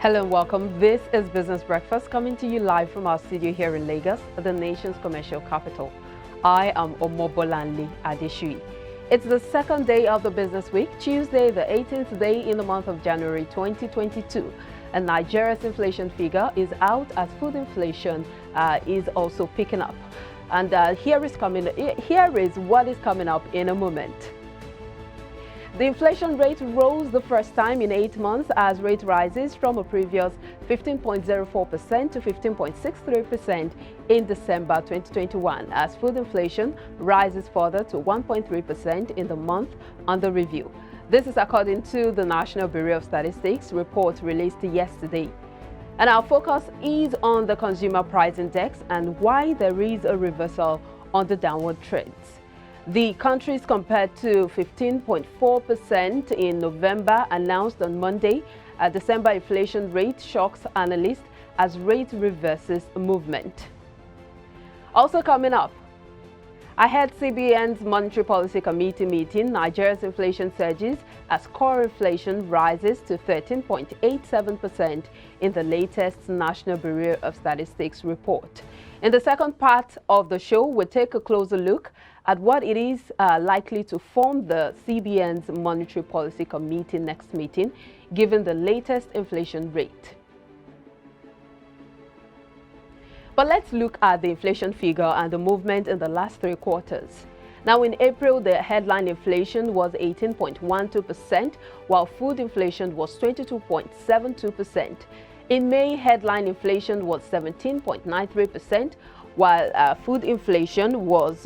Hello and welcome. This is Business Breakfast coming to you live from our studio here in Lagos, the nation's commercial capital. I am Omobolanle Adeshui. It's the second day of the business week, Tuesday, the 18th day in the month of January 2022. And Nigeria's inflation figure is out as food inflation is also picking up. And here is what is coming up in a moment. The inflation rate rose the first time in 8 months as rate rises from a previous 15.04% to 15.63% in December 2021 as food inflation rises further to 1.3% in the month under review. This is according to the National Bureau of Statistics report released yesterday. And our focus is on the Consumer Price Index and why there is a reversal on the downward trends. The countries compared to 15.4% in November announced on Monday a December inflation rate shocks analysts as rate reverses movement. Also coming up, ahead CBN's Monetary Policy Committee meeting, Nigeria's inflation surges as core inflation rises to 13.87% in the latest National Bureau of Statistics report. In the second part of the show, we'll take a closer look at what it is likely to form the CBN's Monetary Policy Committee next meeting, given the latest inflation rate. But let's look at the inflation figure and the movement in the last 3 quarters. Now, in April, the headline inflation was 18.12%, while food inflation was 22.72%. In May, headline inflation was 17.93%, while food inflation was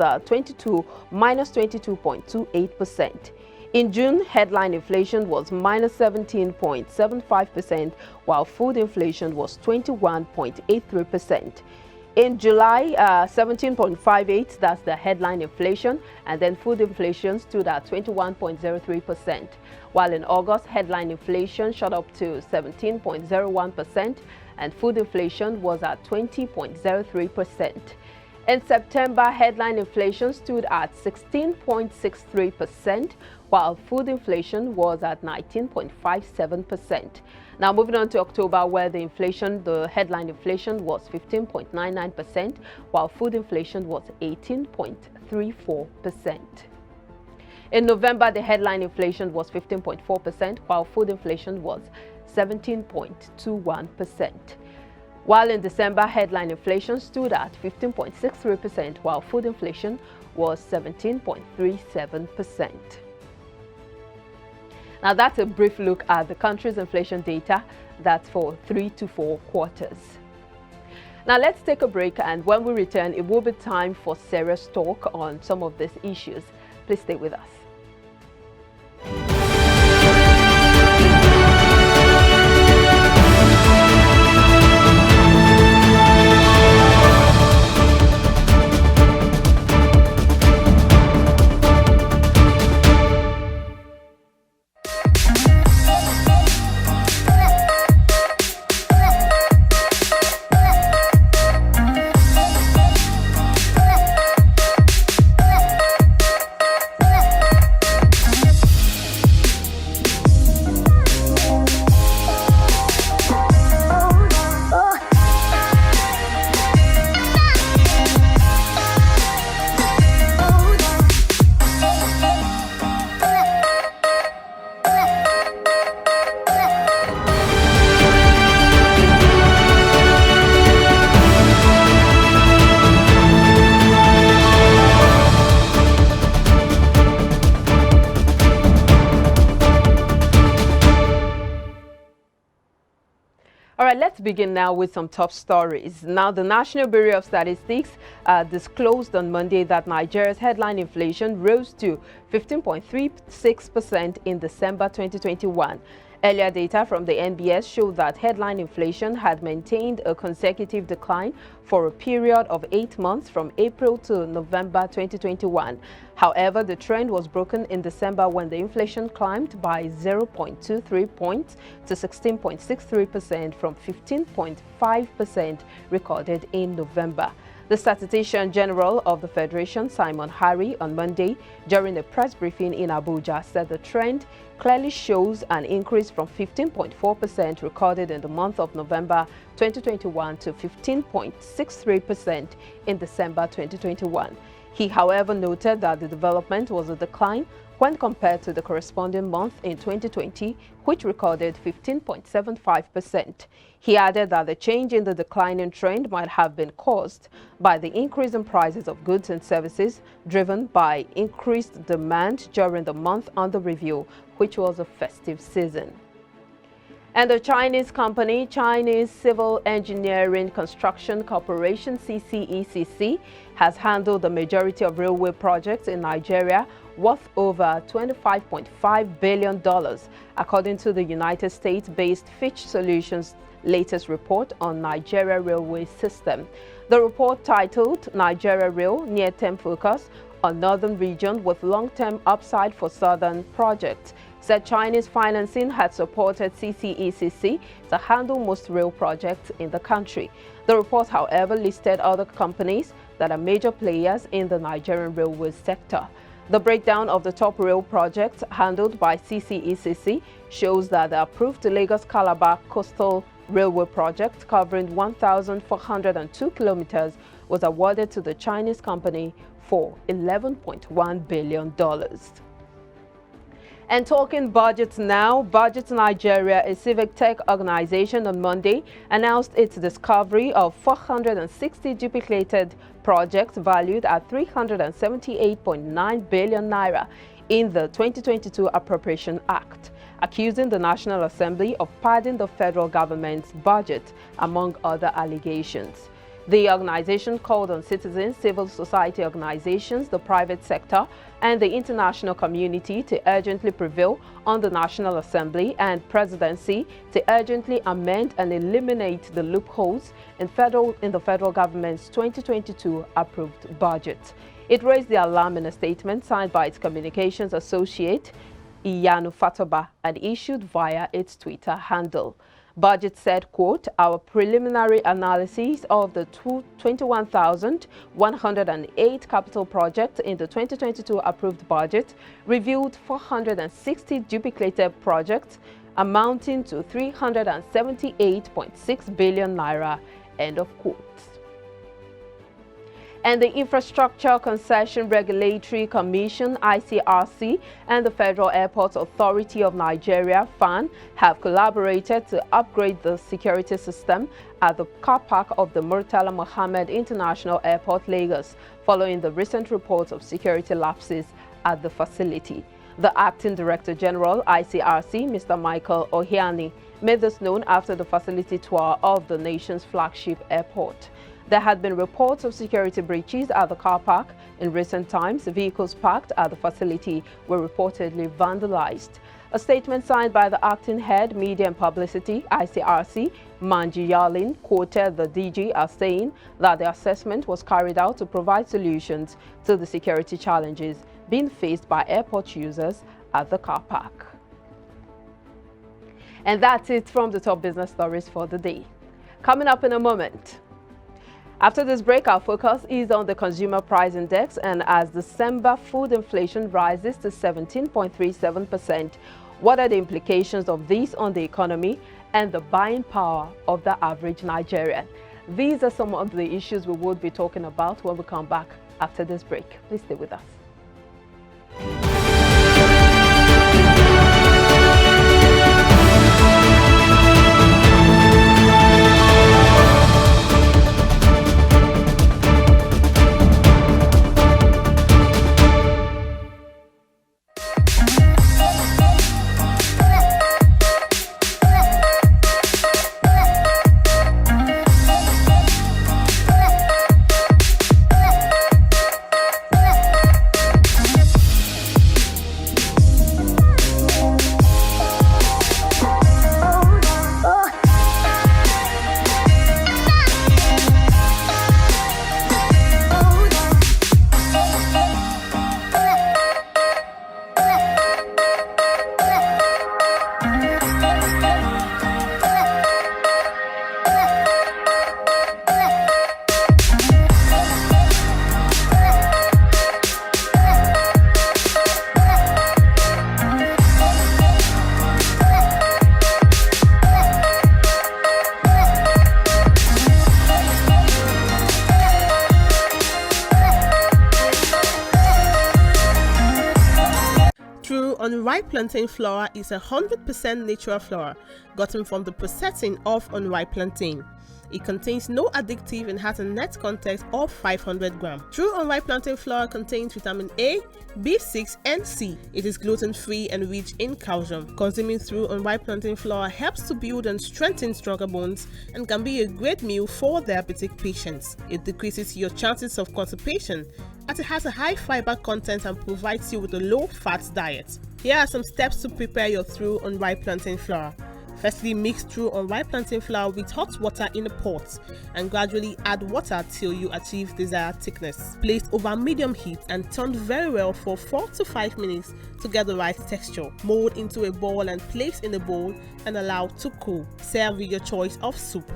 minus 22.28%. In June, headline inflation was minus 17.75%, while food inflation was 21.83%. In July, 17.58%, that's the headline inflation, and then food inflation stood at 21.03%. While in August, headline inflation shot up to 17.01%, and food inflation was at 20.03%. In September, headline inflation stood at 16.63%, while food inflation was at 19.57%. Now moving on to October, where the headline inflation was 15.99%, while food inflation was 18.34%. In November, the headline inflation was 15.4%, while food inflation was 17.21%. While in December, headline inflation stood at 15.63%, while food inflation was 17.37%. Now that's a brief look at the country's inflation data. That's for 3 to 4 quarters. Now let's take a break, and when we return, it will be time for serious talk on some of these issues. Please stay with us. All right, let's begin now with some top stories. Now, the National Bureau of Statistics disclosed on Monday that Nigeria's headline inflation rose to 15.36% in December 2021. Earlier data from the NBS showed that headline inflation had maintained a consecutive decline for a period of 8 months from April to November 2021. However, the trend was broken in December when the inflation climbed by 0.23 points to 16.63% from 15.5% recorded in November. The Statistician General of the Federation, Simon Harry, on Monday, during a press briefing in Abuja, said the trend clearly shows an increase from 15.4% recorded in the month of November 2021 to 15.63% in December 2021. He, however, noted that the development was a decline when compared to the corresponding month in 2020, which recorded 15.75%. He added that the change in the declining trend might have been caused by the increase in prices of goods and services driven by increased demand during the month under review, which was a festive season. And the Chinese company, Chinese Civil Engineering Construction Corporation, CCECC, has handled the majority of railway projects in Nigeria worth over $25.5 billion, according to the United States-based Fitch Solutions' latest report on Nigeria railway system. The report, titled Nigeria Rail Near-Term Focus on Northern Region with Long-Term Upside for Southern Projects, said Chinese financing had supported CCECC to handle most rail projects in the country. The report, however, listed other companies that are major players in the Nigerian railway sector. The breakdown of the top rail projects handled by CCECC shows that the approved Lagos-Calabar Coastal Railway project, covering 1,402 kilometers, was awarded to the Chinese company for $11.1 billion. And talking budgets now, Budget Nigeria, a civic tech organization, on Monday announced its discovery of 460 duplicated projects valued at 378.9 billion naira in the 2022 Appropriation Act, accusing the National Assembly of padding the federal government's budget, among other allegations. The organization called on citizens, civil society organizations, the private sector, and the international community to urgently prevail on the National Assembly and Presidency to urgently amend and eliminate the loopholes in the federal government's 2022 approved budget. It raised the alarm in a statement signed by its communications associate, Iyanu Fatoba, and issued via its Twitter handle. Budget said, quote, "Our preliminary analysis of the 21,108 capital projects in the 2022 approved budget revealed 460 duplicated projects amounting to 378.6 billion naira," end of quote. And the Infrastructure Concession Regulatory Commission, ICRC, and the Federal Airports Authority of Nigeria, FAN, have collaborated to upgrade the security system at the car park of the Murtala Mohammed International Airport, Lagos, following the recent reports of security lapses at the facility. The Acting Director General, ICRC, Mr. Michael Ohiani, made this known after the facility tour of the nation's flagship airport. There had been reports of security breaches at the car park. In recent times, vehicles parked at the facility were reportedly vandalized. A statement signed by the acting head, Media and Publicity, ICRC, Manji Yalin, quoted the DG as saying that the assessment was carried out to provide solutions to the security challenges being faced by airport users at the car park. And that's it from the top business stories for the day. Coming up in a moment. After this break, our focus is on the Consumer Price Index, and as December food inflation rises to 17.37%, what are the implications of this on the economy and the buying power of the average Nigerian? These are some of the issues we will be talking about when we come back after this break. Please stay with us. unripe plantain flour is 100% natural flour gotten from the processing of unripe plantain. It contains no addictive and has a net content of 500 grams. True unripe plantain flour contains vitamin A, B6 and C. It is gluten-free and rich in calcium. Consuming true unripe plantain flour helps to build and strengthen stronger bones and can be a great meal for diabetic patients. It decreases your chances of constipation as it has a high fiber content and provides you with a low-fat diet. Here are some steps to prepare your true unripe plantain flour. Firstly, mix true unripe plantain flour with hot water in a pot and gradually add water till you achieve desired thickness. Place over medium heat and turn very well for 4 to 5 minutes to get the right texture. Mold into a ball and place in a bowl and allow to cool. Serve with your choice of soup.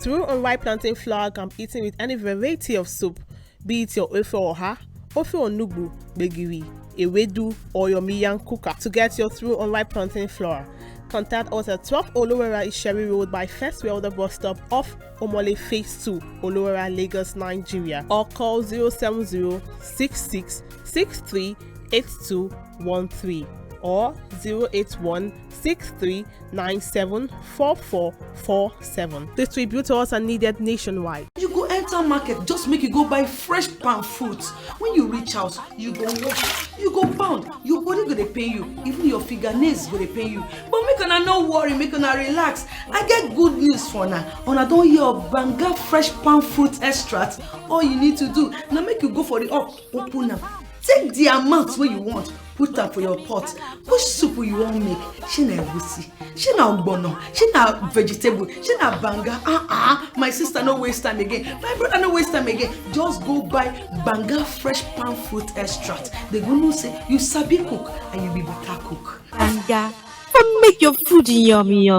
True unripe plantain flour can be eaten with any variety of soup, be it your ofe oha, ofe onugbu, gbegiri, ewedu, or your miyan kuka. To get your true unripe plantain flour, contact us at 12 Olowera Isheri Road by First Welder bus stop off Omole Phase 2, Olowera, Lagos, Nigeria, or call 070-6663-8213 or 081-6397-4447. Distributors are needed nationwide. You go enter market, just make you go buy fresh palm fruits. When you reach house, you go walk, you go pound, your body go dey pain you, even your fingernails go dey pain you. But make una no worry, make una relax. I get good news for una. Una don hear of Banga fresh palm fruit extract. All you need to do na make you go for the open am. Take the amount wey you want, put am for your pot. Which soup you wan make? Shey na egusi, shey na ogbono, shey na vegetable, shey na banga. My sister no waste time again, my brother no waste time again. Just go buy Banga fresh palm fruit extract. They go know say you sabi cook and you be better cook. Banga, make your food yummy.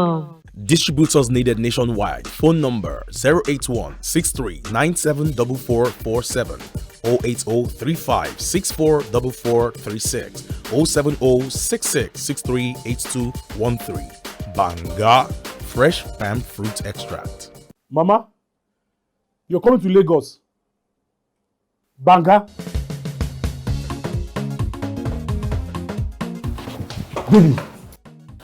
Distributors needed nationwide. Phone number 081-6397-4447, 080-3564-4436, 070-6663-8213. Banga fresh palm fruit extract. Mama, you're coming to Lagos. Banga. Baby,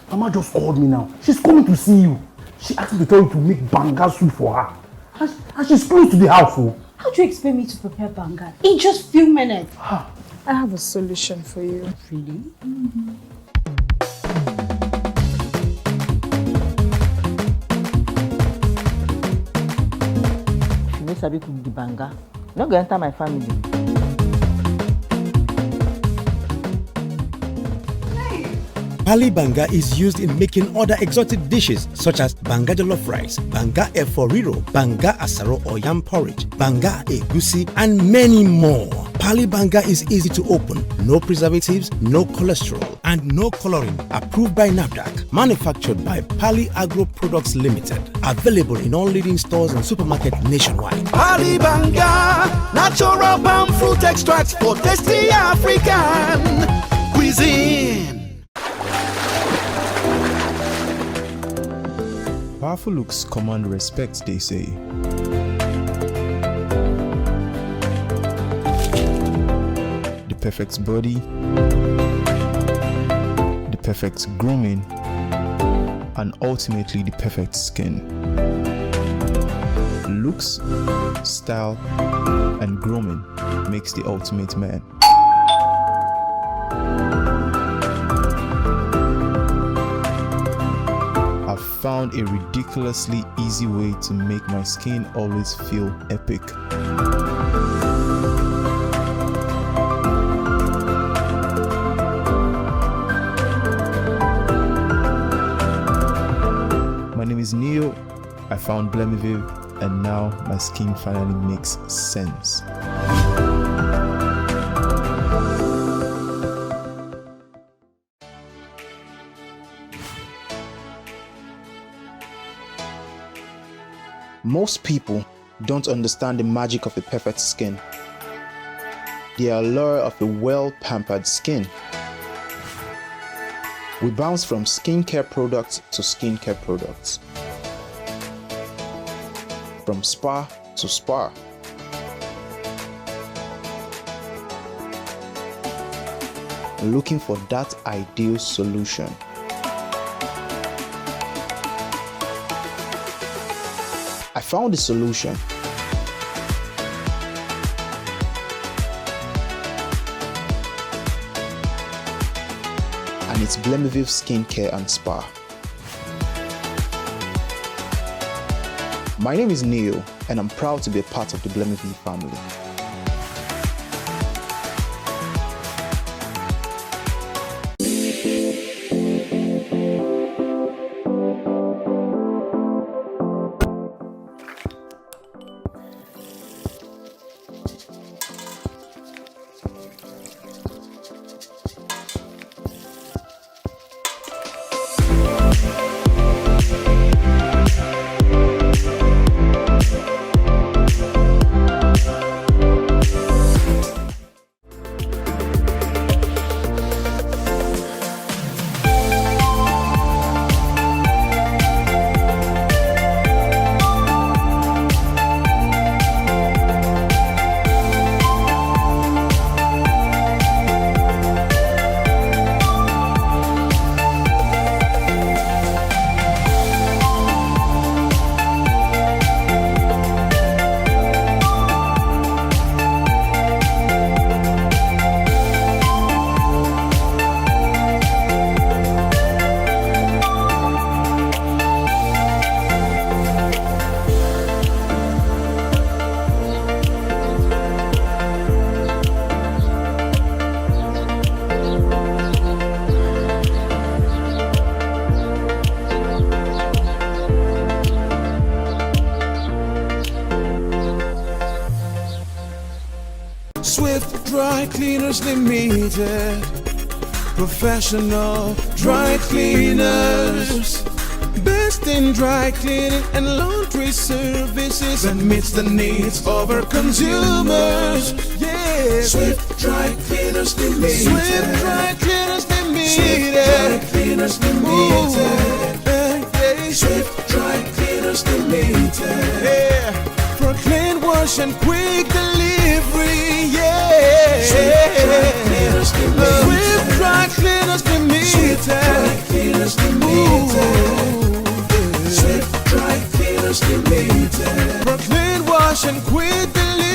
Mama just called me now. She's coming to see you. She asked me to tell you to make banga soup for her. And she's close to the house. Oh. How do you expect me to prepare banga in just few minutes? I have a solution for you. Really? You know sabi cook the banga. You no go enter my family. Pali banga is used in making other exotic dishes such as banga jollof rice, banga efo riro, banga asaro or yam porridge, banga egusi, and many more. Pali banga is easy to open, no preservatives, no cholesterol, and no coloring. Approved by NAFDAC. Manufactured by Pali Agro Products Limited. Available in all leading stores and supermarkets nationwide. Pali banga, natural palm fruit extracts for tasty African cuisine. Powerful looks command respect, they say. The perfect body, the perfect grooming, and ultimately the perfect skin. Looks, style, and grooming makes the ultimate man. Found a ridiculously easy way to make my skin always feel epic. My name is Neo. I found Blemiviv, and now my skin finally makes sense. Most people don't understand the magic of the perfect skin, the allure of a well-pampered skin. We bounce from skincare products to skincare products, from spa to spa. looking for that ideal solution. I found the solution. And it's Blemiviv Skincare and Spa. My name is Neil, and I'm proud to be a part of the Blemiviv family. Swift Dry Cleaners Limited, professional dry cleaners, best in dry cleaning and laundry services, and meets the needs of our consumers. Yeah, Swift Dry Cleaners Limited, Swift Dry Cleaners Limited, Swift Dry Cleaners Limited, yeah. Swift Dry Cleaners Limited, yeah. For clean wash and quick delivery, yeah. Swift Dry Cleaners Limited, Swift Dry Cleaners Limited, Swift Dry Cleaners Limited, Swift Dry Cleaners Limited. For clean wash and quick delivery,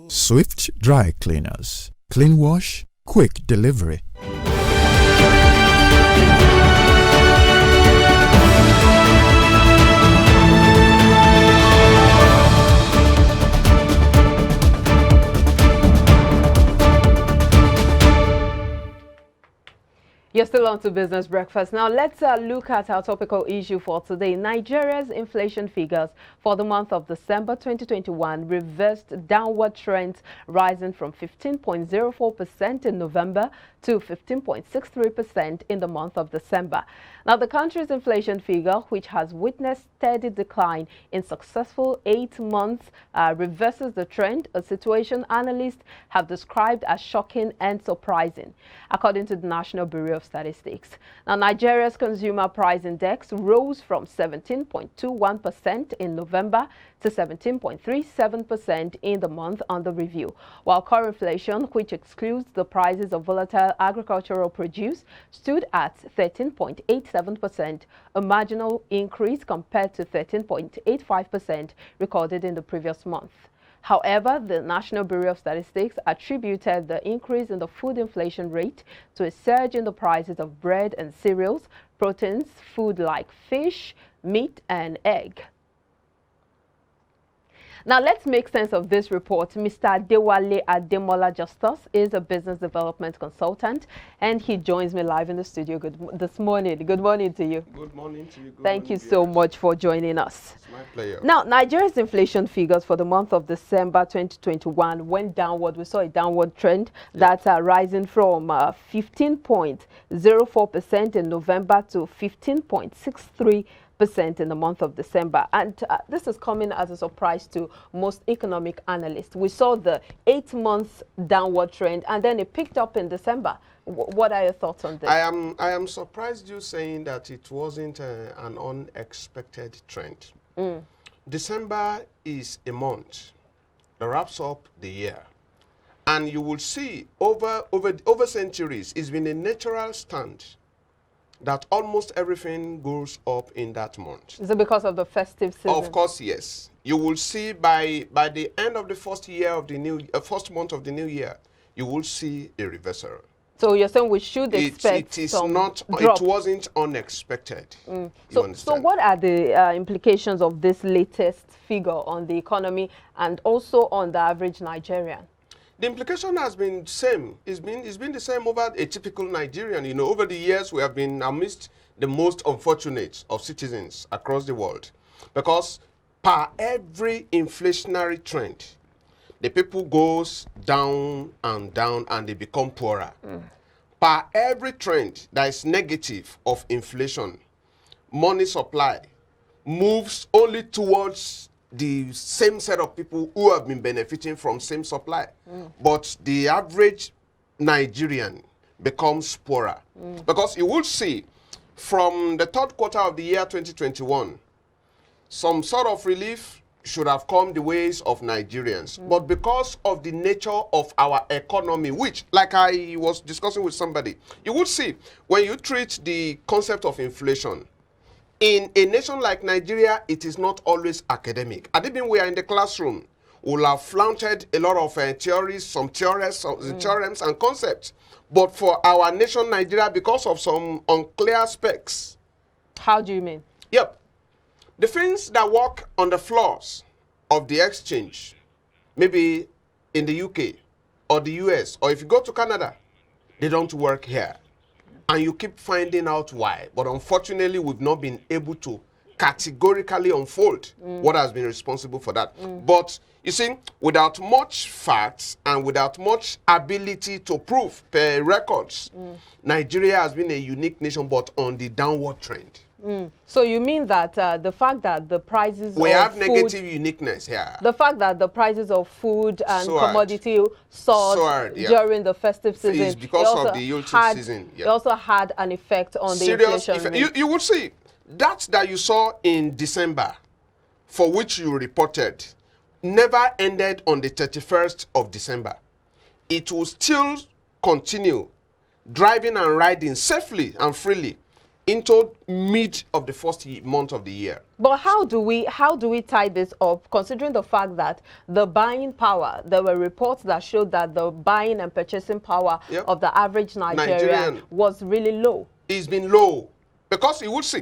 Swift Dry Cleaners, clean wash, quick delivery. You're still on to Business Breakfast. Now let's look at our topical issue for today. Nigeria's inflation figures for the month of December 2021 reversed downward trends, rising from 15.04% in November to 15.63% in the month of December. Now the country's inflation figure, which has witnessed steady decline in successful 8 months, reverses the trend, a situation analysts have described as shocking and surprising. According to the National Bureau of Statistics. Now, Nigeria's Consumer Price Index rose from 17.21% in November to 17.37% in the month under review, while core inflation, which excludes the prices of volatile agricultural produce, stood at 13.87%, a marginal increase compared to 13.85% recorded in the previous month. However, the National Bureau of Statistics attributed the increase in the food inflation rate to a surge in the prices of bread and cereals, proteins, food like fish, meat, and egg. Now, let's make sense of this report. Mr. Adewale Ademola Justus is a business development consultant, and he joins me live in the studio this morning. Good morning to you. Good morning to you. Thank you so much for joining us. It's my pleasure. Now, Nigeria's inflation figures for the month of December 2021 went downward. We saw a downward trend that's rising from 15.04% in November to 15.63% in the month of December, and this is coming as a surprise to most economic analysts. We saw the 8 months downward trend, and then it picked up in December. What are your thoughts on this? I am surprised you saying that it wasn't an unexpected trend. December is a month that wraps up the year. And you will see over centuries, it's been a natural stand that almost everything goes up in that month. Is it because of the festive season? Of course, yes. You will see by the end of the first month of the new year, you will see a reversal. So you're saying we should expect some drop. It wasn't unexpected. So what are the implications of this latest figure on the economy and also on the average Nigerian? The implication has been same. It's been the same over a typical Nigerian. You know, over the years we have been amidst the most unfortunate of citizens across the world, because per every inflationary trend, the people goes down and down and they become poorer. Per every trend that is negative of inflation, money supply moves only towards the same set of people who have been benefiting from same supply. But the average Nigerian becomes poorer. Because you will see from the third quarter of the year 2021, some sort of relief should have come the ways of Nigerians. But because of the nature of our economy, which, like I was discussing with somebody, you would see when you treat the concept of inflation, in a nation like Nigeria, it is not always academic. Had it been we are in the classroom, we'll have flaunted a lot of theories, some theorems and concepts. But for our nation, Nigeria, because of some unclear specs. How do you mean? Yep. The things that work on the floors of the exchange, maybe in the UK or the US, or if you go to Canada, they don't work here. And you keep finding out why. But unfortunately, we've not been able to categorically unfold what has been responsible for that. But you see, without much facts and without much ability to prove per records, Nigeria has been a unique nation, but on the downward trend. So you mean that the fact that the prices we of have food, negative uniqueness here. The fact that the prices of food and commodity soared during the festive season is because of the Yuletide season. It also had an effect on the inflation rate. You would see that you saw in December, for which you reported, never ended on the 31st of December. It will still continue driving and riding safely and freely into mid of the first month of the year. But how do we tie this up, considering the fact that the buying power, there were reports that showed that the buying and purchasing power of the average Nigerian was really low? It's been low. Because you would see,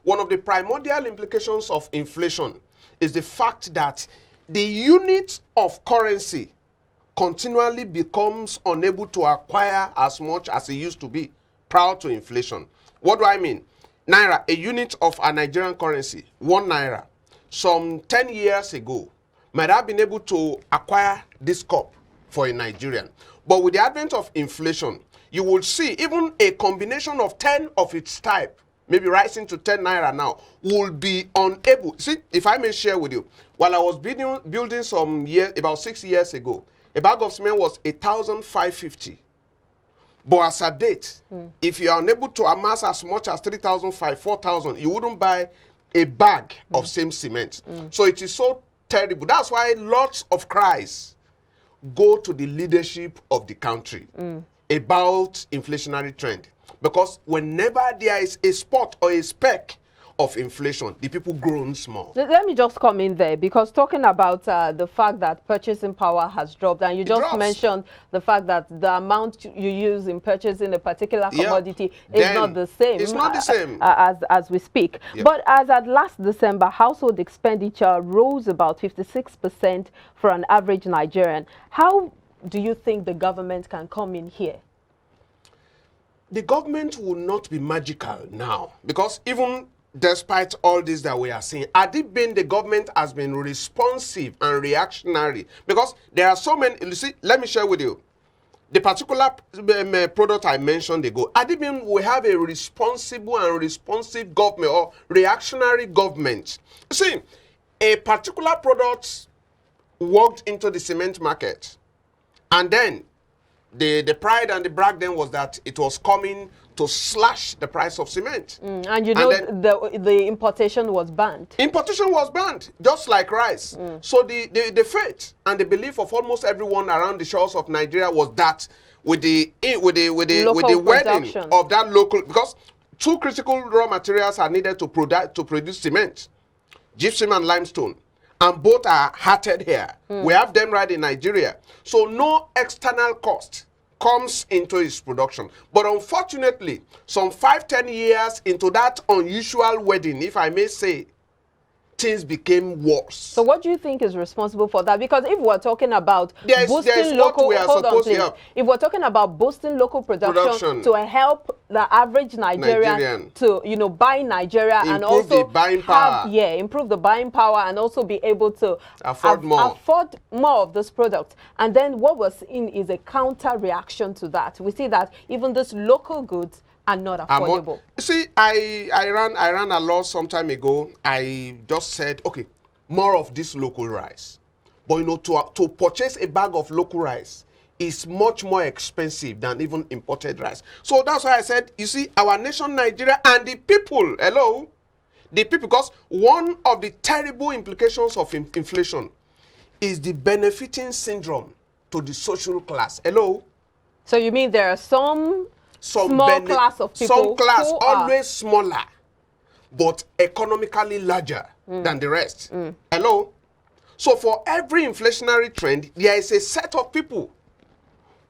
one of the primordial implications of inflation is the fact that the unit of currency continually becomes unable to acquire as much as it used to be prior to inflation. What do I mean? Naira, a unit of a Nigerian currency, 1 naira, some 10 years ago, might have been able to acquire this cup for a Nigerian. But with the advent of inflation, you will see even a combination of 10 of its type, maybe rising to 10 naira now, will be unable. See, if I may share with you, while I was building some years, about 6 years ago, a bag of cement was 1,550. But as a date, if you are unable to amass as much as 3,500, 4,000, you wouldn't buy a bag of same cement. So it is so terrible. That's why lots of cries go to the leadership of the country about inflationary trend. Because whenever there is a spot or a speck of inflation, the people groan small. Let me just come in there, because talking about the fact that purchasing power has dropped, and you just mentioned the fact that the amount you use in purchasing a particular commodity is not the same. It's not the same. As we speak. But as at last December, household expenditure rose about 56% for an average Nigerian. How do you think the government can come in here? The government will not be magical now, because even despite all this that we are seeing, had it been the government has been responsive and reactionary, because there are so many, you see, let me share with you, the particular product I mentioned ago, had it been we have a responsible and responsive government or reactionary government, see, a particular product walked into the cement market, and then the pride and the brag then was that it was coming to slash the price of cement. And you know, the importation was banned. Importation was banned, just like rice. So the faith and the belief of almost everyone around the shores of Nigeria was that with the wedding of that local, because 2 critical raw materials are needed to produce cement, gypsum and limestone, and both are hearted here. We have them right in Nigeria. So no external cost comes into its production. But unfortunately, some 5-10 years into that unusual wedding, if I may say, things became worse. So what do you think is responsible for that? Because if we're talking about boosting local, if we're talking about boosting local production to help the average Nigerian to, you know, buy Nigeria and also improve the buying power and also be able to afford more of this product. And then what we're seeing is a counter reaction to that. We see that even these local goods are not affordable. See, I ran a law some time ago. I just said, okay, more of this local rice. But you know, to purchase a bag of local rice is much more expensive than even imported rice. So that's why I said, you see, our nation, Nigeria, and the people, the people, because one of the terrible implications of inflation is the benefiting syndrome to the social class. So you mean there are some small class of people, some class always smaller, but economically larger than the rest. So for every inflationary trend, there is a set of people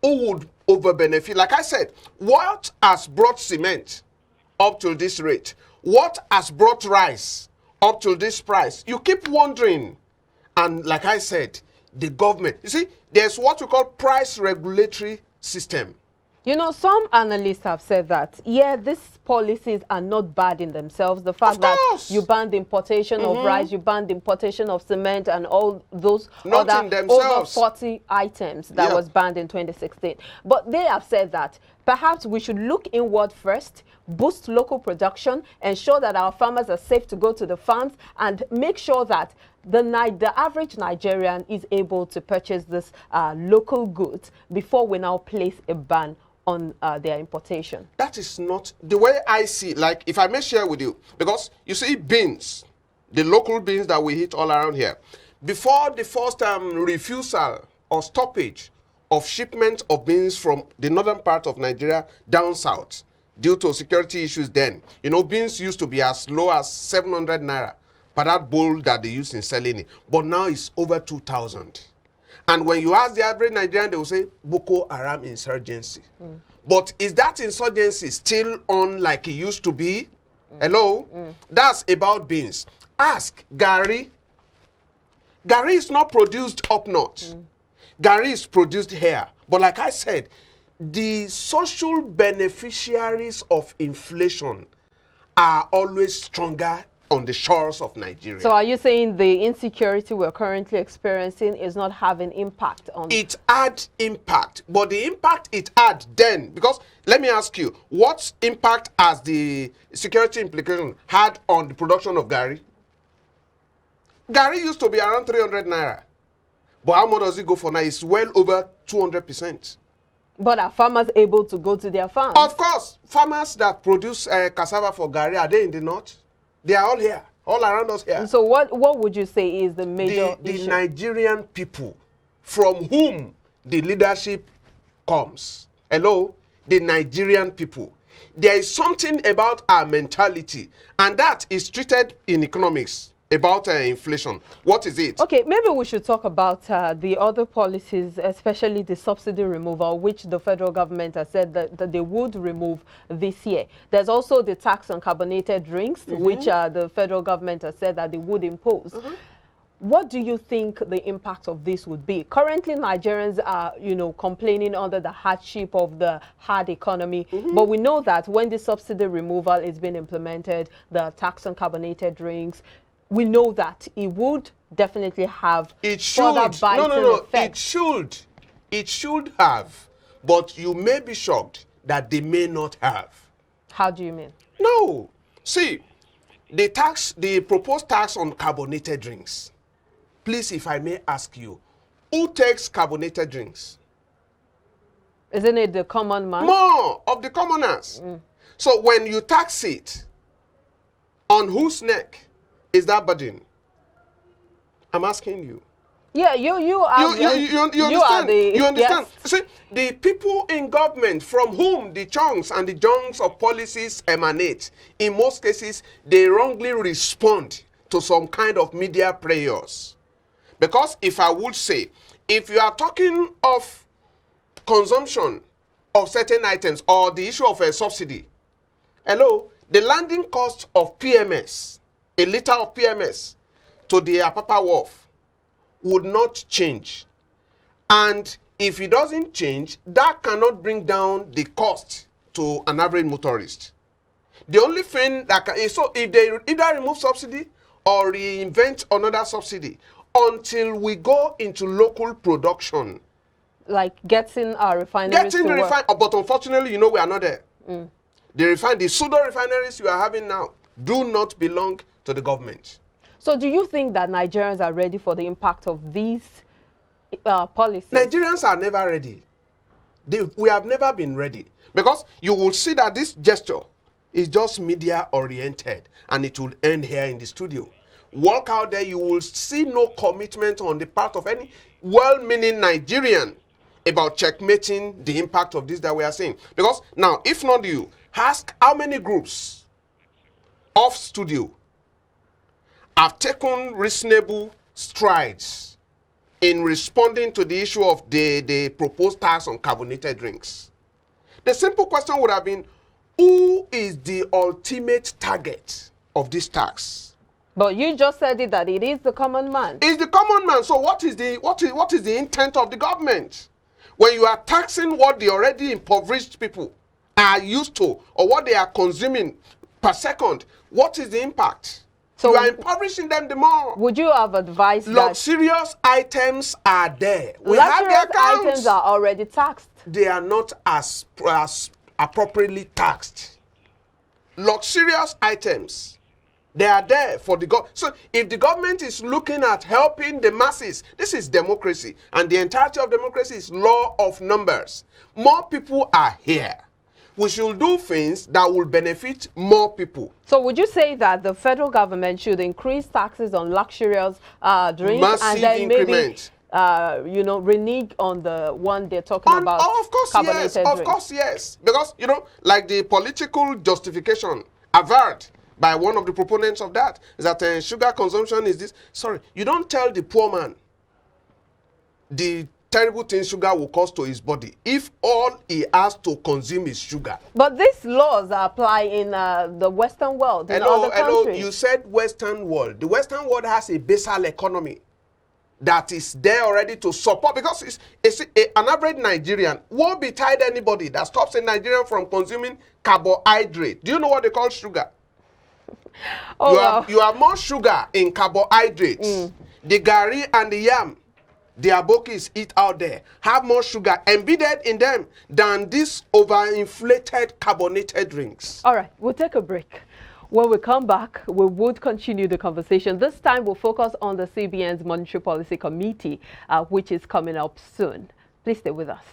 who would over benefit. Like I said, what has brought cement up to this rate? What has brought rice up to this price? You keep wondering. And like I said, the government, you see, there's what we call price regulatory system. You know, some analysts have said that, yeah, these policies are not bad in themselves. The fact that you banned the importation of rice, you banned the importation of cement and all those other over 40 items that was banned in 2016. But they have said that perhaps we should look inward first, boost local production, ensure that our farmers are safe to go to the farms, and make sure that the average Nigerian is able to purchase this local goods before we now place a ban on their importation. That is not the way I see. Like, if I may share with you, because you see beans, the local beans that we eat all around here, before the first refusal or stoppage of shipment of beans from the northern part of Nigeria down south due to security issues then, you know, beans used to be as low as 700 naira per that bowl that they use in selling it, but now it's over 2,000. And when you ask the average Nigerian, they will say Boko Haram insurgency. But is that insurgency still on like it used to be? That's about beans. Ask Gary. Gary is not produced up north. Gary is produced here. But like I said, the social beneficiaries of inflation are always stronger on the shores of Nigeria. So are you saying the insecurity we're currently experiencing is not having impact on... It had impact, but the impact it had then, because let me ask you, what impact has the security implication had on the production of Gary? Gary used to be around 300 naira. But how much does it go for now? It's well over 200%. But are farmers able to go to their farms? Of course. Farmers that produce cassava for Gary, are they in the north? They are all here, all around us here. So what would you say is the major issue? The Nigerian people from whom the leadership comes. The Nigerian people. There is something about our mentality, and that is treated in economics about inflation. What is it? Okay, maybe we should talk about the other policies, especially the subsidy removal, which the federal government has said that they would remove this year. There's also the tax on carbonated drinks, which the federal government has said that they would impose. What do you think the impact of this would be? Currently, Nigerians are, you know, complaining under the hardship of the hard economy. But we know that when the subsidy removal is being implemented, the tax on carbonated drinks, we know that it would definitely have further biting effects. It should have, but you may be shocked that they may not have. How do you mean? No. See, the proposed tax on carbonated drinks. Please, if I may ask you, who takes carbonated drinks? Isn't it the common man? More of the commoners. So when you tax it, on whose neck is that burden? I'm asking you. Yeah, you are. You understand? You understand? Yes. See, the people in government from whom the chunks and the junks of policies emanate, in most cases, they wrongly respond to some kind of media prayers. Because if I would say, if you are talking of consumption of certain items or the issue of a subsidy, hello, the landing cost of PMS, a liter of PMS to the Apapa Wharf would not change. And if it doesn't change, that cannot bring down the cost to an average motorist. The only thing that can, so if they either remove subsidy or reinvent another subsidy until we go into local production. Like getting our refineries to work. But unfortunately, you know, we are not there. The pseudo refineries you are having now do not belong to the government. So do you think that Nigerians are ready for the impact of these policies? Nigerians are never ready. We have never been ready. Because you will see that this gesture is just media oriented and it will end here in the studio. Walk out there, you will see no commitment on the part of any well-meaning Nigerian about checkmating the impact of this that we are seeing. Because now, if not you, ask how many groups off studio have taken reasonable strides in responding to the issue of the proposed tax on carbonated drinks. The simple question would have been, who is the ultimate target of this tax? But you just said it that it is the common man. It's the common man. So what is the intent of the government? When you are taxing what the already impoverished people are used to or what they are consuming per second, what is the impact? So you are impoverishing them the more. Would you have advised luxurious items are there? We luxurious have their accounts. Items are already taxed. They are not as appropriately taxed. Luxurious items, they are there for the government. So if the government is looking at helping the masses, this is democracy. And the entirety of democracy is law of numbers. More people are here. We should do things that will benefit more people. So would you say that the federal government should increase taxes on luxurious drinks Massive and then increment. Maybe, you know, renege on the one they're talking about? Oh, of course, yes. Of course, yes. Because, you know, like the political justification averred by one of the proponents of that is that sugar consumption is this. Sorry, you don't tell the poor man the terrible things sugar will cause to his body if all he has to consume is sugar. But these laws apply in the Western world, in other countries. You said Western world. The Western world has a basal economy that is there already to support, because an average Nigerian won't be tied anybody that stops a Nigerian from consuming carbohydrate. Do you know what they call sugar? Oh, you have more sugar in carbohydrates. The gari and the yam the abokis eat out there have more sugar embedded in them than these overinflated carbonated drinks. All right, we'll take a break. When we come back, we would continue the conversation. This time, we'll focus on the CBN's Monetary Policy Committee, which is coming up soon. Please stay with us.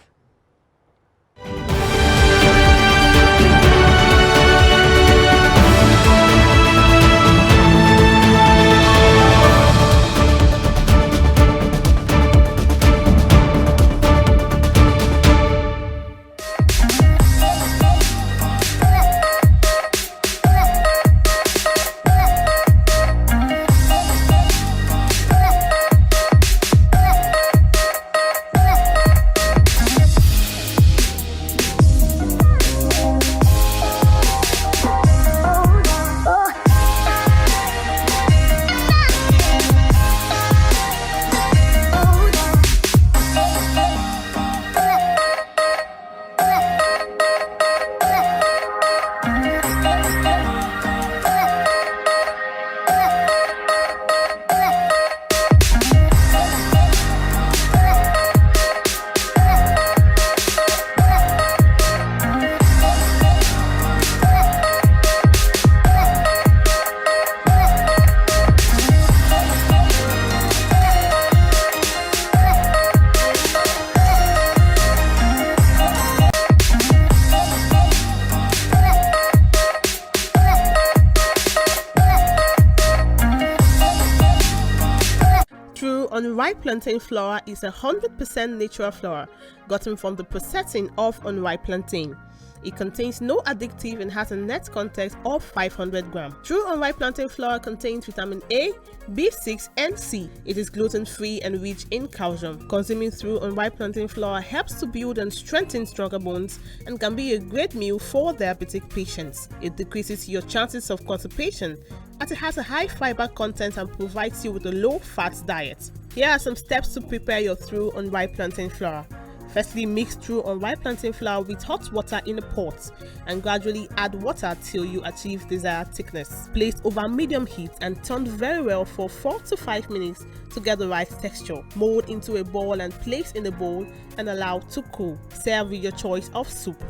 unripe plantain flour is 100% natural flour gotten from the processing of unripe plantain. It contains no addictive and has a net content of 500 grams. True unripe plantain flour contains vitamin A, B6 and C. It is gluten-free and rich in calcium. Consuming true unripe plantain flour helps to build and strengthen stronger bones and can be a great meal for diabetic patients. It decreases your chances of constipation as it has a high fiber content and provides you with a low-fat diet. Here are some steps to prepare your true unripe plantain flour. Firstly, mix true unripe plantain flour with hot water in a pot and gradually add water till you achieve desired thickness. Place over medium heat and turn very well for 4 to 5 minutes to get the right texture. Mold into a ball and place in a bowl and allow to cool. Serve with your choice of soup.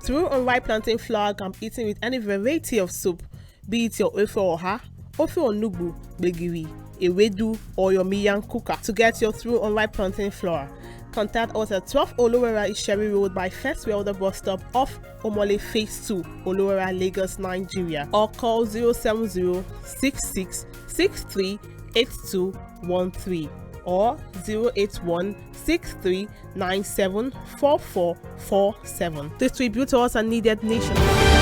True unripe plantain flour can be eaten with any variety of soup, be it your ofe oha, ofe onugbu, gbegiri, ewedu, or your miyan kuka. To get your true unripe plantain flour, contact us at 12 Olowera Isheri Road by First Welder bus stop off Omole Phase 2, Olowera, Lagos, Nigeria, or call 070-6663-8213 or 081-6397-4447. Distributors are needed nationwide.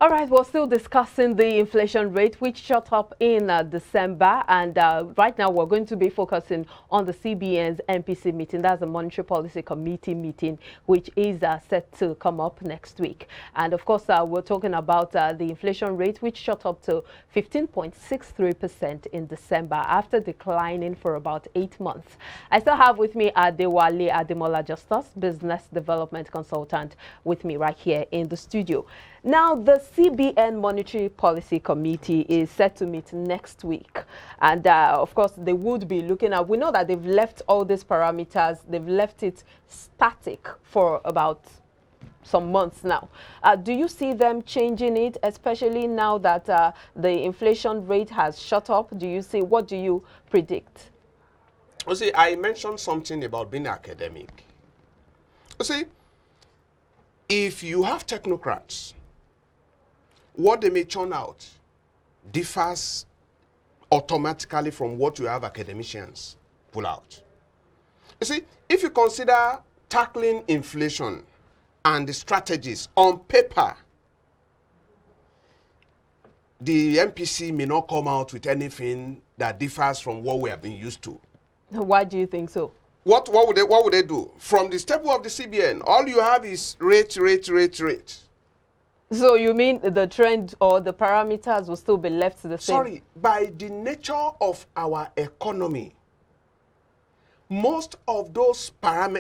All right, we're still discussing the inflation rate, which shot up in December. And right now, we're going to be focusing on the CBN's MPC meeting. That's the Monetary Policy Committee meeting, which is set to come up next week. And of course, we're talking about the inflation rate, which shot up to 15.63% in December after declining for about 8 months. I still have with me Adewale Ademola Justus, Business Development Consultant, with me right here in the studio. Now, the CBN Monetary Policy Committee is set to meet next week. And, of course, they would be looking at, we know that they've left all these parameters, they've left it static for about some months now. Do you see them changing it, especially now that the inflation rate has shot up? Do you see, what do you predict? You see, I mentioned something about being academic. You see, if you have technocrats, what they may churn out differs automatically from what you have academicians pull out. You see, if you consider tackling inflation and the strategies on paper, the MPC may not come out with anything that differs from what we have been used to. Why do you think so? What would they do? From the step of the CBN, all you have is rate. So you mean the trend or the parameters will still be left the same? Sorry, by the nature of our economy, most of those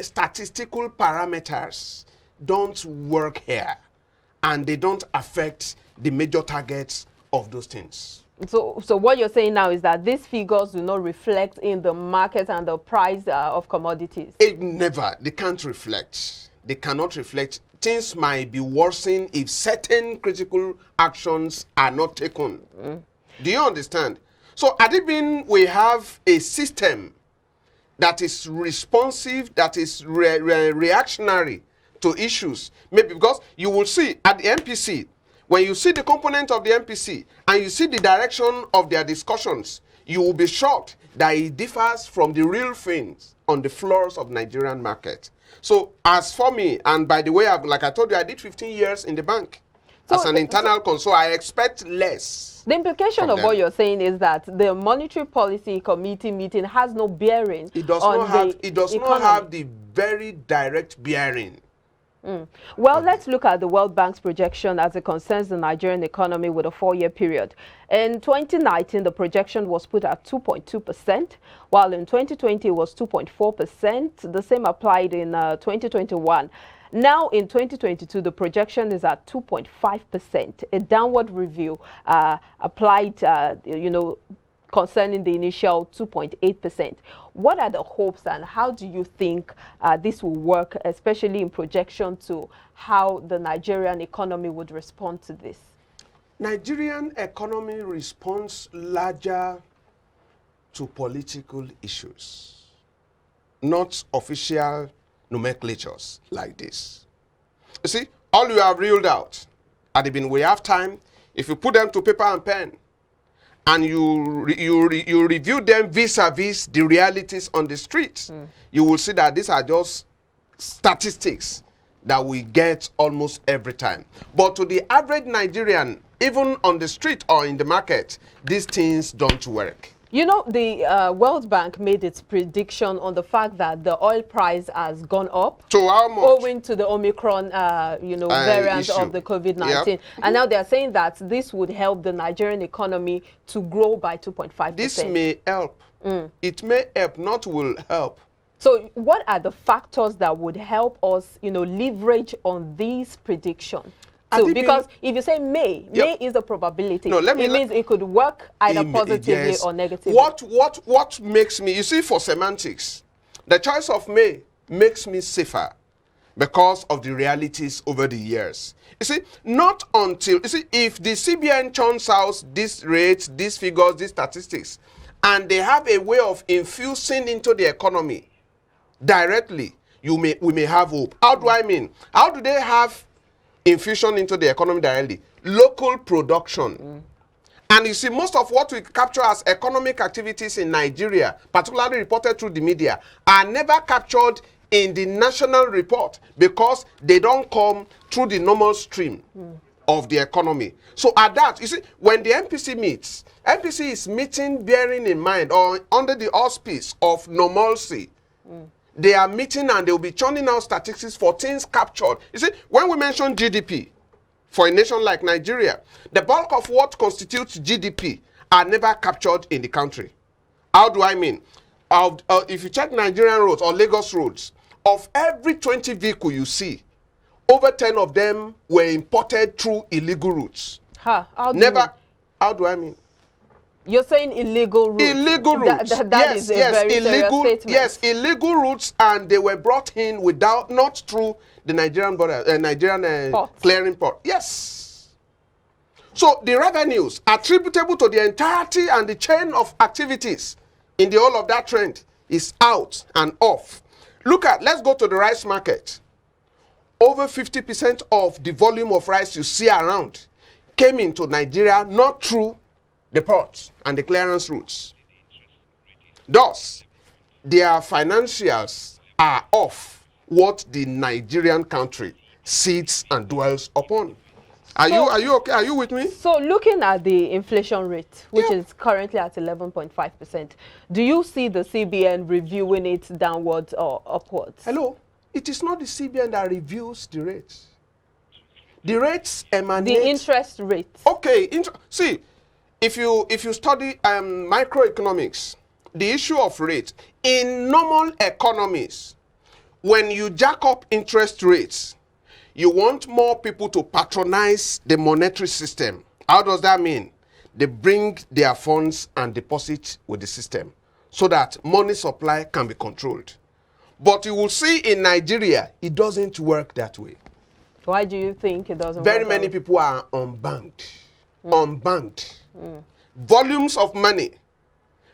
statistical parameters don't work here, and they don't affect the major targets of those things. So what you're saying now is that these figures do not reflect in the market and the price of commodities? They can't reflect. They cannot reflect. Things might be worsening if certain critical actions are not taken. Do you understand? So at IBIN, we have a system that is responsive, that is reactionary to issues. Maybe because you will see at the MPC, when you see the component of the MPC and you see the direction of their discussions, you will be shocked that it differs from the real things on the floors of Nigerian market. So as for me, and by the way, like I told you, I did 15 years in the bank as an internal consul. I expect less. The implication of what you're saying is that the Monetary Policy Committee meeting has no bearing. It does not have the very direct bearing. Well, let's look at the World Bank's projection as it concerns the Nigerian economy with a 4-year period. In 2019, the projection was put at 2.2%, while in 2020 it was 2.4%. The same applied in 2021. Now, in 2022, the projection is at 2.5%. A downward review applied, concerning the initial 2.8%. What are the hopes and how do you think this will work, especially in projection to how the Nigerian economy would respond to this? Nigerian economy responds larger to political issues, not official nomenclatures like this. You see, all you have reeled out, at the beginning, we have time. If you put them to paper and pen, and you review them vis-a-vis the realities on the street, you will see that these are just statistics that we get almost every time. But to the average Nigerian, even on the street or in the market, these things don't work. You know, the World Bank made its prediction on the fact that the oil price has gone up. So how much? Owing to the Omicron, variant of the COVID-19. Yep. And now they're saying that this would help the Nigerian economy to grow by 2.5%. This may help. It may help, not will help. So what are the factors that would help us, leverage on these predictions? So, because if you say may is a probability. No, it means it could work either positively or negatively. What makes me, you see, for semantics, the choice of may makes me safer because of the realities over the years. You see, not until, if the CBN churns out these rates, these figures, these statistics, and they have a way of infusing into the economy directly, we may have hope. How do I mean? How do they have infusion into the economy directly? Local production. And you see, most of what we capture as economic activities in Nigeria, particularly reported through the media, are never captured in the national report because they don't come through the normal stream of the economy. So at that, you see, when the MPC meets, MPC is meeting bearing in mind or under the auspice of normalcy. They are meeting and they will be churning out statistics for things captured. You see, when we mention GDP for a nation like Nigeria, the bulk of what constitutes GDP are never captured in the country. How do I mean? If you check Nigerian roads or Lagos roads, of every 20 vehicles you see, over 10 of them were imported through illegal routes. How do I mean? You're saying illegal routes. Illegal routes. That is a very illegal. serious statement. Yes, illegal routes, and they were brought in not through the Nigerian border, Nigerian clearing port. Yes. So the revenues attributable to the entirety and the chain of activities in the whole of that trend is out and off. Let's go to the rice market. Over 50% of the volume of rice you see around came into Nigeria not through the ports and the clearance routes. Thus, their financials are off what the Nigerian country sits and dwells upon. Are you okay? Are you with me? So looking at the inflation rate, which is currently at 11.5%, do you see the CBN reviewing it downwards or upwards? Hello, it is not the CBN that reviews the rates. The rates emanate... The interest rate. Okay, see, if you study microeconomics, the issue of rate, in normal economies, when you jack up interest rates, you want more people to patronize the monetary system. How does that mean? They bring their funds and deposit with the system so that money supply can be controlled. But you will see in Nigeria, it doesn't work that way. Why do you think it doesn't work? Very many people are unbanked. Unbanked. Volumes of money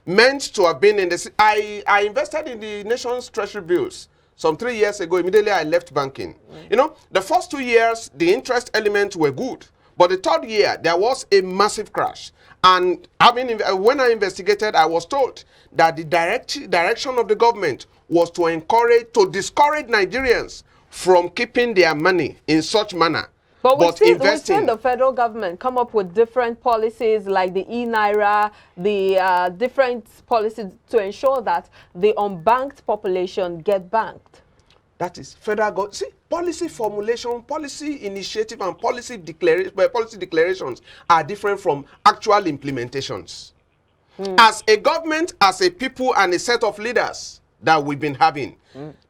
meant to have been in the... I invested in the nation's treasury bills some 3 years ago. Immediately I left banking. You know, the first 2 years, the interest elements were good. But the third year, there was a massive crash. And when I investigated, I was told that the direction of the government was to discourage Nigerians from keeping their money in such manner. But we've seen the federal government come up with different policies like the e-Naira, the different policies to ensure that the unbanked population get banked. That is federal government. See, policy formulation, policy initiative, and policy declarations are different from actual implementations. As a government, as a people, and a set of leaders that we've been having,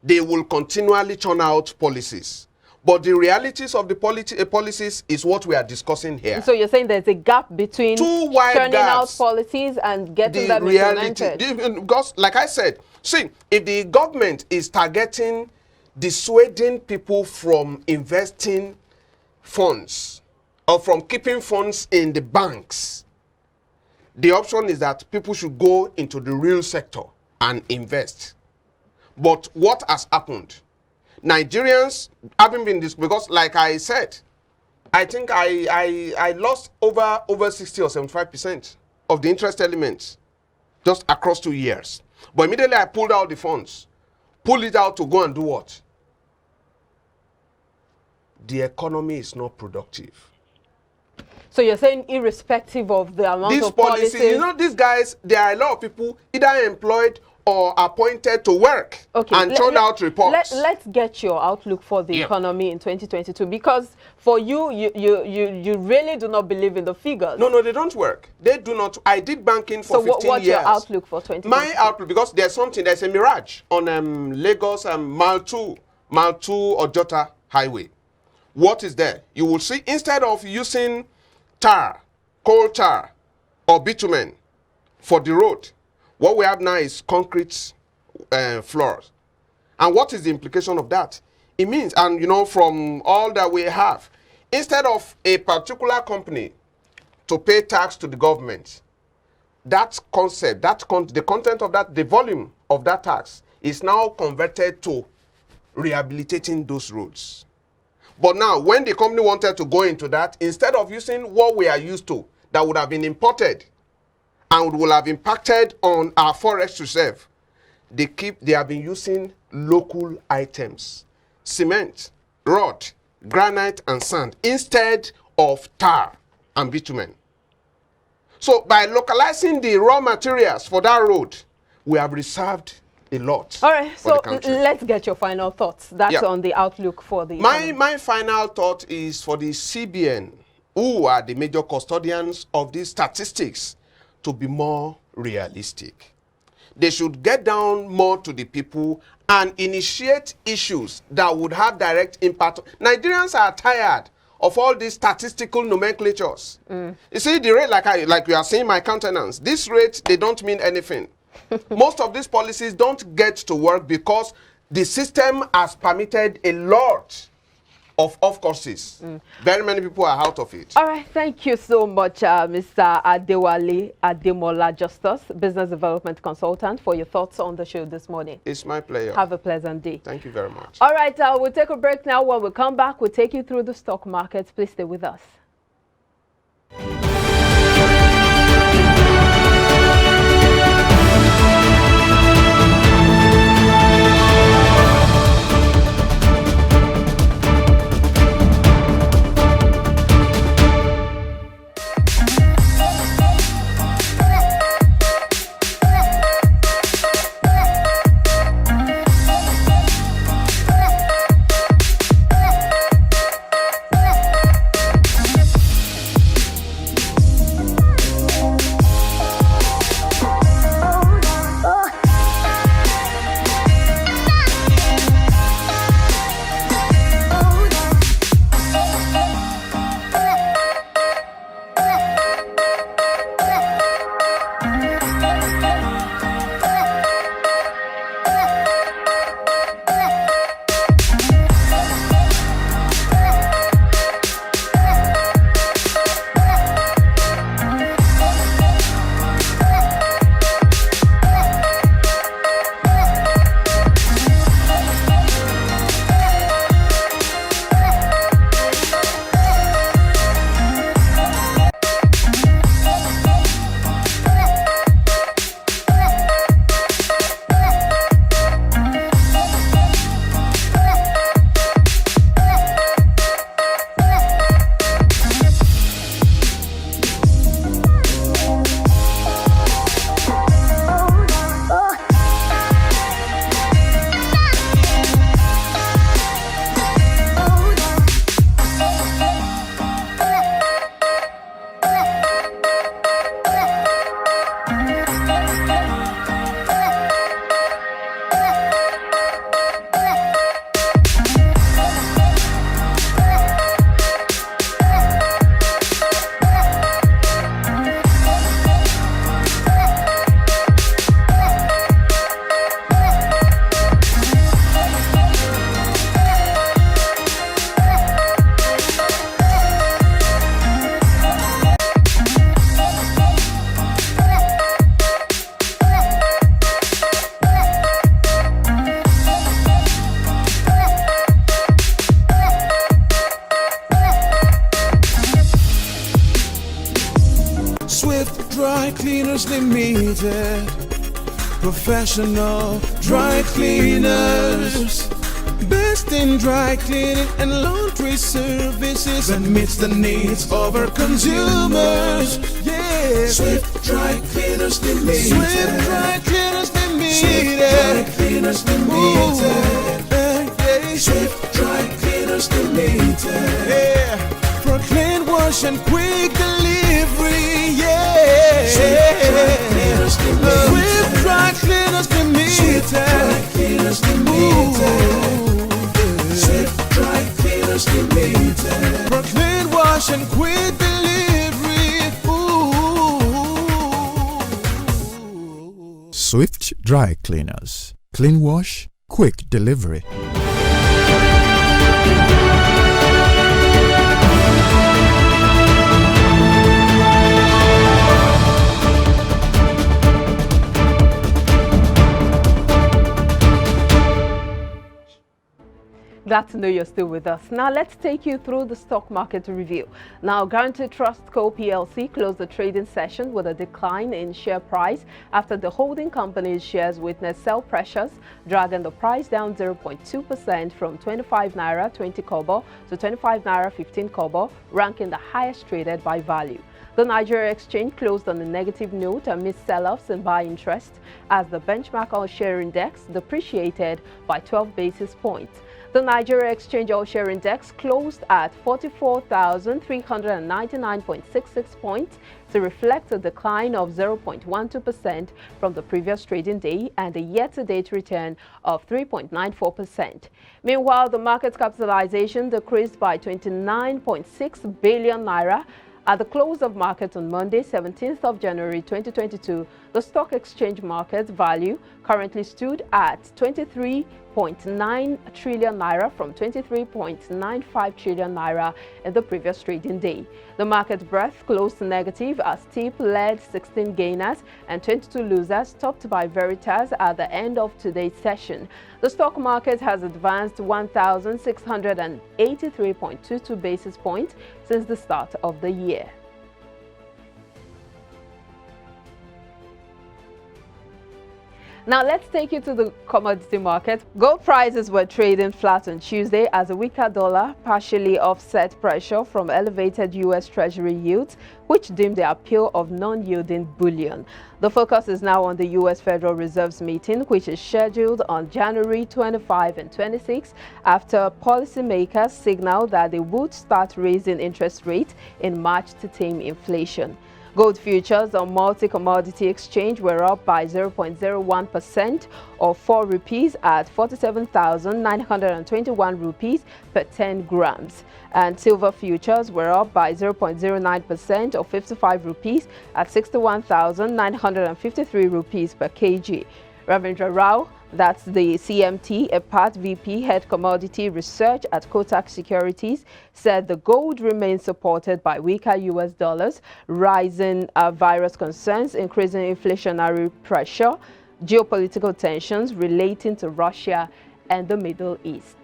they will continually churn out policies. But the realities of the policies is what we are discussing here. So you're saying there's a gap between churning out policies and getting them implemented? Because, like I said, see, if the government is targeting dissuading people from investing funds or from keeping funds in the banks, the option is that people should go into the real sector and invest. But what has happened? Nigerians haven't been this, because like I said, I think I lost over 60 or 75% of the interest elements just across 2 years. But immediately I pulled out the funds, pulled it out to go and do what? The economy is not productive. So you're saying irrespective of the amount These of policies, you know, these guys, there are a lot of people either employed or appointed to work and churn out reports. Let's get your outlook for the economy in 2022, because for you really do not believe in the figures. No, they don't work. They do not. I did banking for 15 years. So what's your outlook for 2022? My outlook, because there's a mirage on Lagos and Mile 2 Ojota Highway. What is there? You will see, instead of using tar, coal tar, or bitumen for the road, what we have now is concrete floors. And what is the implication of that? It means, and you know, from all that we have, instead of a particular company to pay tax to the government, that concept, the content of that, the volume of that tax is now converted to rehabilitating those roads. But now, when the company wanted to go into that, instead of using what we are used to, that would have been imported and will have impacted on our forest reserve, they have been using local items, cement, rock, granite, and sand, instead of tar and bitumen. So by localizing the raw materials for that road, we have reserved a lot. All right, so let's get your final thoughts. That's on the outlook for the my final thought is for the CBN, who are the major custodians of these statistics, to be more realistic. They should get down more to the people and initiate issues that would have direct impact. Nigerians are tired of all these statistical nomenclatures. You see, the rate, like you are seeing my countenance, this rate, they don't mean anything. Most of these policies don't get to work because the system has permitted a lot of courses. Very many people are out of it. All right, thank you so much, Mr. Adewale Ademola Justus, Business Development Consultant, for your thoughts on the show this morning. It's my pleasure. Have a pleasant day. Thank you very much. All right, we'll take a break now. When we come back, we'll take you through the stock markets. Please stay with us. Swift Dry Cleaners Limited. Professional dry cleaners. Best in dry cleaning and laundry services that meets the needs of our consumers. Yeah. Swift Dry Cleaners Limited. Swift Dry Cleaners Limited. Swift Dry Cleaners Limited. Swift Dry Cleaners Limited. Yeah. For clean wash and quick delivery. Yeah. Swift Dry Cleaners Limited. Swift Dry Cleaners Limited. Swift Dry Cleaners Limited. Swift Dry Cleaners Limited. For clean wash and quick delivery. Ooh. Swift Dry Cleaners. Clean wash, quick delivery. Glad to know you're still with us. Now let's take you through the stock market review. Now, Guaranty Trust Co. PLC closed the trading session with a decline in share price after the holding company's shares witnessed sell pressures, dragging the price down 0.2% from 25 naira 20 kobo to 25 naira 15 kobo, ranking the highest traded by value. The Nigerian exchange closed on a negative note amid sell-offs and buy interest as the benchmark all-share index depreciated by 12 basis points. The Nigeria Exchange All-Share Index closed at 44,399.66 points to reflect a decline of 0.12% from the previous trading day and a year-to-date return of 3.94%. Meanwhile, the market capitalization decreased by 29.6 billion naira. At the close of market on Monday, 17th of January 2022, the stock exchange market value currently stood at 23.9 trillion naira from 23.95 trillion naira in the previous trading day. The market breadth closed negative as TIP led 16 gainers and 22 losers, topped by Veritas at the end of today's session. The stock market has advanced 1,683.22 basis points since the start of the year. Now let's take you to the commodity market. Gold prices were trading flat on Tuesday as a weaker dollar partially offset pressure from elevated U.S. Treasury yields, which dimmed the appeal of non-yielding bullion. The focus is now on the U.S. Federal Reserve's meeting, which is scheduled on January 25 and 26 after policymakers signaled that they would start raising interest rates in March to tame inflation. Gold futures on multi-commodity exchange were up by 0.01% or 4 rupees at 47,921 rupees per 10 grams. And silver futures were up by 0.09% or 55 rupees at 61,953 rupees per kg. Ravindra Rao, that's the CMT, a part VP head commodity research at Kotak Securities, said the gold remains supported by weaker US dollars, rising virus concerns, increasing inflationary pressure, geopolitical tensions relating to Russia and the Middle East.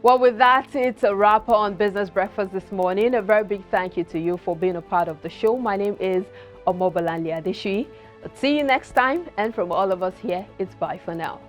Well, with that, it's a wrap on Business Breakfast this morning. A very big thank you to you for being a part of the show. My name is Omobolanle Adeshui. See you next time, and from all of us here, it's bye for now.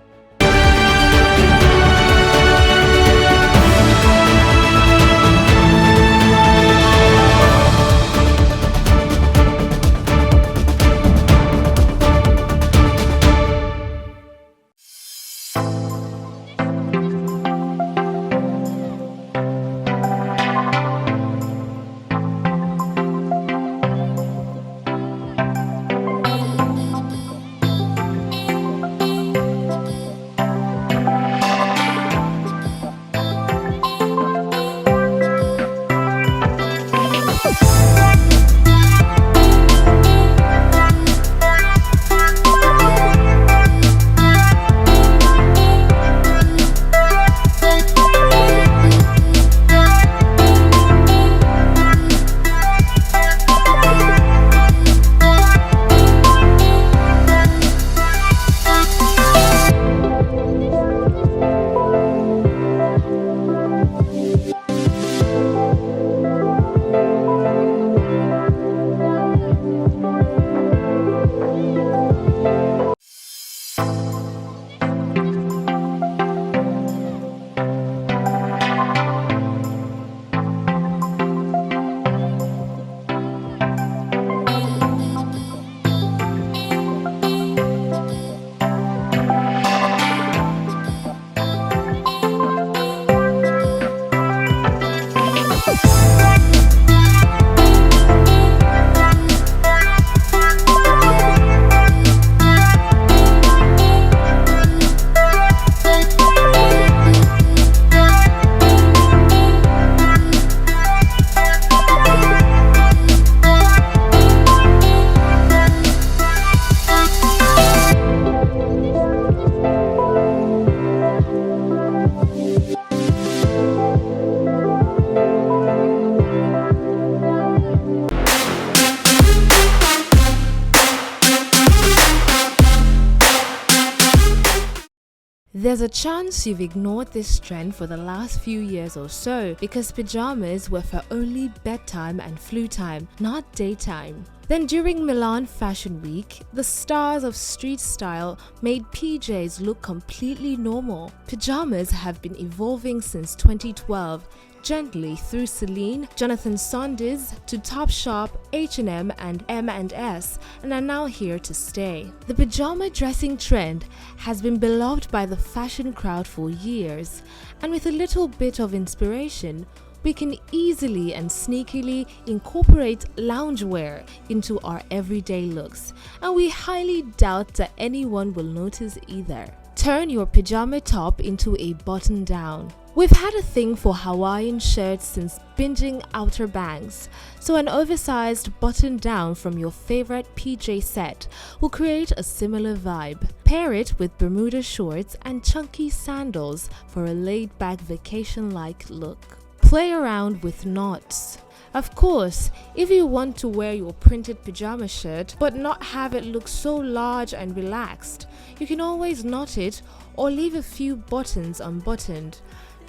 There's a chance you've ignored this trend for the last few years or so because pajamas were for only bedtime and flu time, not daytime. Then during Milan Fashion Week, the stars of street style made PJs look completely normal. Pajamas have been evolving since 2012, gently through Celine, Jonathan Saunders to Topshop, H&M and M&S, and are now here to stay. The pajama dressing trend has been beloved by the fashion crowd for years, and with a little bit of inspiration, we can easily and sneakily incorporate loungewear into our everyday looks, and we highly doubt that anyone will notice either. Turn your pajama top into a button down. We've had a thing for Hawaiian shirts since binging Outer Banks, so an oversized button down from your favorite PJ set will create a similar vibe. Pair it with Bermuda shorts and chunky sandals for a laid-back vacation-like look. Play around with knots. Of course, if you want to wear your printed pajama shirt but not have it look so large and relaxed, you can always knot it or leave a few buttons unbuttoned,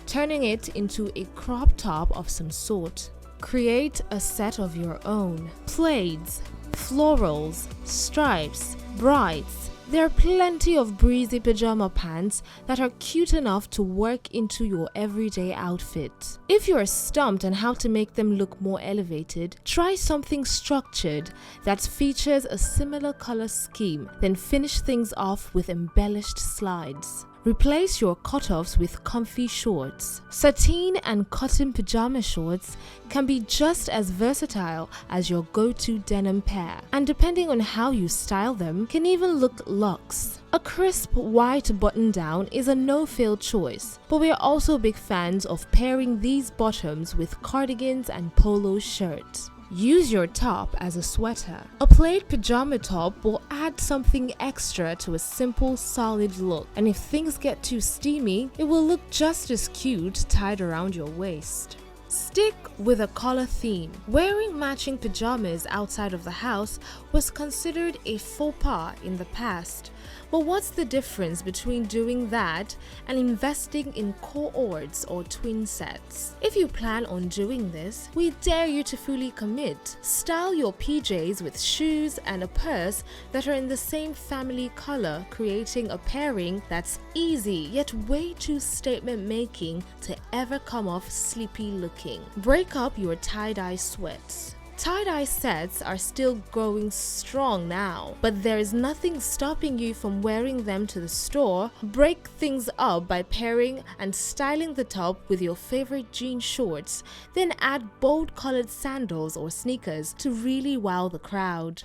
turning it into a crop top of some sort. Create a set of your own. Plaids, florals, stripes, brights. There are plenty of breezy pajama pants that are cute enough to work into your everyday outfit. If you are stumped on how to make them look more elevated, try something structured that features a similar color scheme, then finish things off with embellished slides. Replace your cutoffs with comfy shorts. Sateen and cotton pajama shorts can be just as versatile as your go-to denim pair, and depending on how you style them, can even look luxe. A crisp white button-down is a no-fail choice, but we are also big fans of pairing these bottoms with cardigans and polo shirts. Use your top as a sweater. A plaid pajama top will add something extra to a simple, solid look, and if things get too steamy, it will look just as cute tied around your waist. Stick with a color theme. Wearing matching pajamas outside of the house was considered a faux pas in the past. But what's the difference between doing that and investing in cohorts or twin sets? If you plan on doing this, we dare you to fully commit. Style your PJs with shoes and a purse that are in the same family color, creating a pairing that's easy yet way too statement making to ever come off sleepy looking. Break up your tie-dye sweats. Tie-dye sets are still growing strong now, but there is nothing stopping you from wearing them to the store. Break things up by pairing and styling the top with your favorite jean shorts, then add bold colored sandals or sneakers to really wow the crowd.